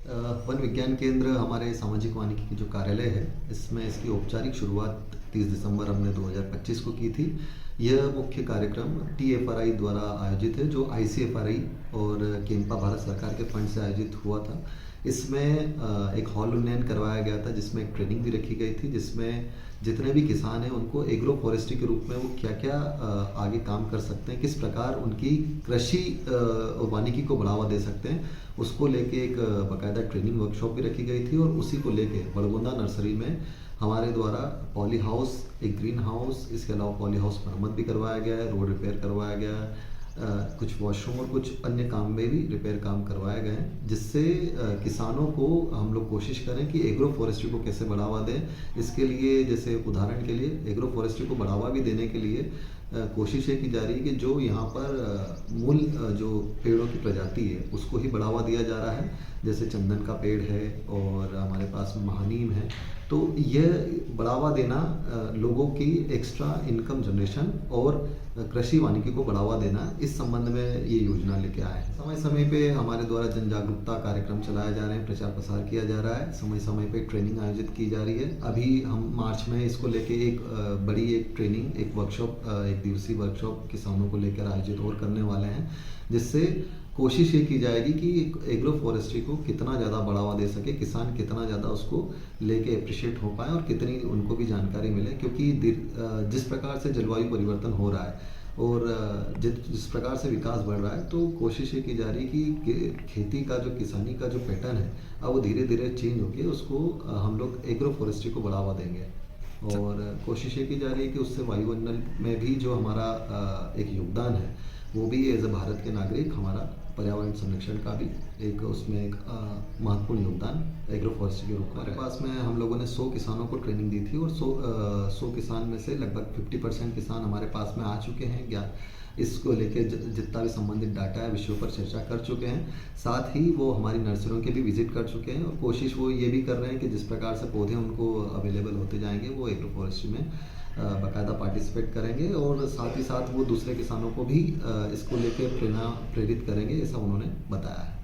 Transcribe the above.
One विज्ञान केंद्र हमारे सामाजिक वानिकी की जो कार्यालय है, इसमें इसकी औपचारिक शुरुआत 30 दिसंबर हमने 2025 को की थी। यह मुख्य कार्यक्रम TFRI द्वारा आयोजित है, जो ICFRI और केम्पा भारत सरकार के फंड से आयोजित हुआ था। इसमें एक हॉल उन्नयन करवाया गया था, जिसमें एक ट्रेनिंग भी रखी गई थी, जिसमें जितने भी किसान हैं उनको एग्रो फॉरेस्ट्री के रूप में वो क्या क्या आगे काम कर सकते हैं, किस प्रकार उनकी कृषि और वानिकी को बढ़ावा दे सकते हैं, उसको लेके एक बाकायदा ट्रेनिंग वर्कशॉप भी रखी गई थी। और उसी को लेके बड़गोंदा नर्सरी में हमारे द्वारा पॉली हाउस, एक ग्रीन हाउस, इसके अलावा पॉली हाउस मरम्मत भी करवाया गया है, रोड रिपेयर करवाया गया है, कुछ वॉशरूम और कुछ अन्य काम में भी रिपेयर काम करवाए गए हैं, जिससे किसानों को हम लोग कोशिश करें कि एग्रो फॉरेस्ट्री को कैसे बढ़ावा दें। इसके लिए जैसे उदाहरण के लिए एग्रो फॉरेस्ट्री को बढ़ावा भी देने के लिए कोशिश ये की जा रही है कि जो यहाँ पर मूल जो पेड़ों की प्रजाति है उसको ही बढ़ावा दिया जा रहा है। जैसे चंदन का पेड़ है और हमारे पास महानीम है, तो यह बढ़ावा देना लोगों की एक्स्ट्रा इनकम जनरेशन और कृषि वानिकी को बढ़ावा देना, इस संबंध में ये योजना लेके आए हैं। समय समय पे हमारे द्वारा जन जागरूकता कार्यक्रम चलाए जा रहे हैं, प्रचार प्रसार किया जा रहा है, समय समय पे ट्रेनिंग आयोजित की जा रही है। अभी हम मार्च में इसको लेके एक बड़ी एक ट्रेनिंग, एक वर्कशॉप, एक दिवसीय वर्कशॉप किसानों को लेकर आयोजित और करने वाले हैं, जिससे कोशिश ये की जाएगी कि एग्रो फॉरेस्ट्री को कितना ज़्यादा बढ़ावा दे सके, किसान कितना ज़्यादा उसको लेके अप्रिशिएट हो पाए और कितनी उनको भी जानकारी मिले। क्योंकि जिस प्रकार से जलवायु परिवर्तन हो रहा है और जिस प्रकार से विकास बढ़ रहा है, तो कोशिश ये की जा रही है कि खेती का जो किसानी का जो पैटर्न है, अब वो धीरे धीरे चेंज होके उसको हम लोग एग्रो फॉरेस्ट्री को बढ़ावा देंगे। और कोशिश ये की जा रही है कि उससे वायुमंडल में भी जो हमारा एक योगदान है, वो भी एज अ भारत के नागरिक हमारा पर्यावरण संरक्षण का भी एक उसमें एक महत्वपूर्ण योगदान एग्रो फॉरेस्ट्री के रूप में। हमारे पास में हम लोगों ने 100 किसानों को ट्रेनिंग दी थी और 100 किसान में से लगभग 50% किसान हमारे पास में आ चुके हैं। इसको लेके जितना भी संबंधित डाटा है विषयों पर चर्चा कर चुके हैं। साथ ही वो हमारी नर्सरियों के भी विजिट कर चुके हैं और कोशिश वो ये भी कर रहे हैं कि जिस प्रकार से पौधे उनको अवेलेबल होते जाएंगे, वो एग्रो फॉरेस्ट्री में बाकायदा पार्टिसिपेट करेंगे और साथ ही साथ वो दूसरे किसानों को भी इसको लेकर प्रेरित करेंगे, ऐसा उन्होंने बताया है।